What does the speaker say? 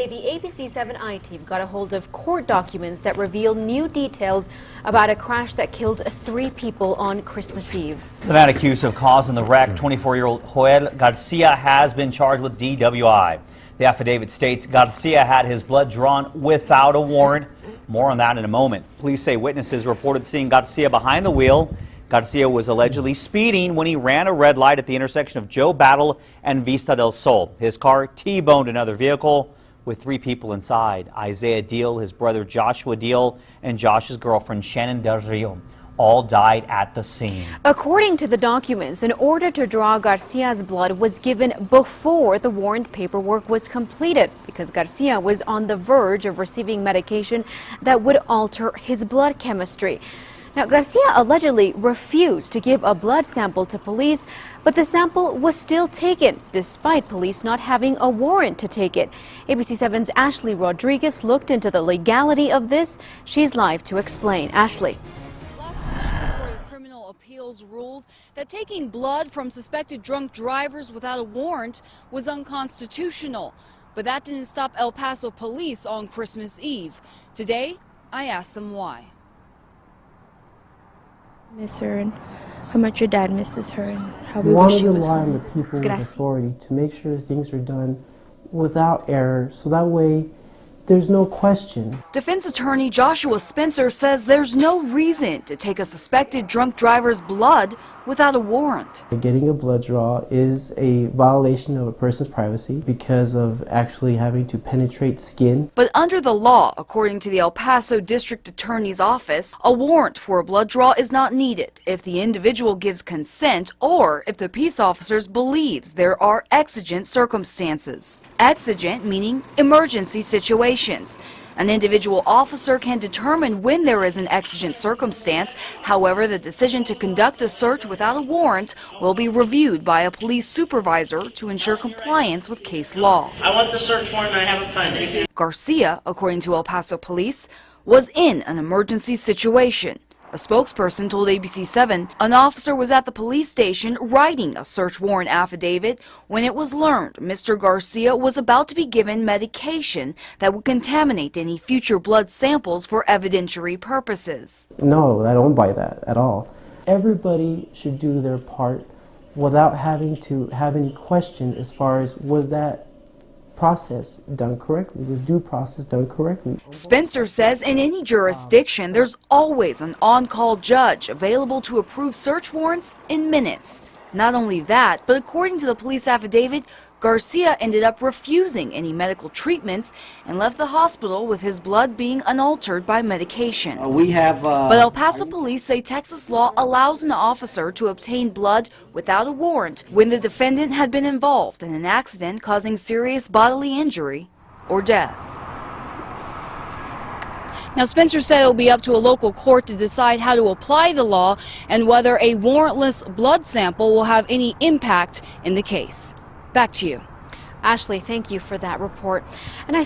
the ABC7 I-Team got a hold of court documents that reveal new details about a crash that killed 3 people on Christmas Eve. The man accused of causing the wreck, 24-year-old Joel Garcia, has been charged with DWI. The affidavit states Garcia had his blood drawn without a warrant. More on that in a moment. Police say witnesses reported seeing Garcia behind the wheel. Garcia was allegedly speeding when he ran a red light at the intersection of Joe Battle and Vista del Sol. His car T-boned another vehicle with 3 people inside. Isaiah Deal, his brother Joshua Deal, and Josh's girlfriend Shannon Del Rio all died at the scene. According to the documents, an order to draw Garcia's blood was given before the warrant paperwork was completed because Garcia was on the verge of receiving medication that would alter his blood chemistry. Now, Garcia allegedly refused to give a blood sample to police, but the sample was still taken, despite police not having a warrant to take it. ABC7's Ashlie Rodriguez looked into the legality of this. She's live to explain. Ashlie. Last week, the Court of Criminal Appeals ruled that taking blood from suspected drunk drivers without a warrant was unconstitutional. But that didn't stop El Paso police on Christmas Eve. Today, I asked them why. Miss her and how much your dad misses her and how we wish she was rely home. on the people with authority to make sure things are done without error, so that way there's no question. Defense attorney Joshua Spencer says there's no reason to take a suspected drunk driver's blood without a warrant. Getting a blood draw is a violation of a person's privacy because of actually having to penetrate skin. But under the law, according to the El Paso District Attorney's Office, a warrant for a blood draw is not needed if the individual gives consent or if the peace officers believes there are exigent circumstances. Exigent meaning emergency situations. An individual officer can determine when there is an exigent circumstance. However, the decision to conduct a search without a warrant will be reviewed by a police supervisor to ensure compliance with case law. I want the search warrant and I haven't signed it. Garcia, according to El Paso police, was in an emergency situation. A spokesperson told ABC7 an officer was at the police station writing a search warrant affidavit when it was learned Mr. Garcia was about to be given medication that would contaminate any future blood samples for evidentiary purposes. No, I don't buy that at all. Everybody should do their part without having to have any question as far as was that process done correctly, was due process done correctly. Spencer says in any jurisdiction there's always an on-call judge available to approve search warrants in minutes. Not only that, but according to the police affidavit, Garcia ended up refusing any medical treatments and left the hospital with his blood being unaltered by medication. But El Paso police say Texas law allows an officer to obtain blood without a warrant when the defendant had been involved in an accident causing serious bodily injury or death. Now, Spencer said it will be up to a local court to decide how to apply the law and whether a warrantless blood sample will have any impact in the case. Back to you. Ashlie, thank you for that report. And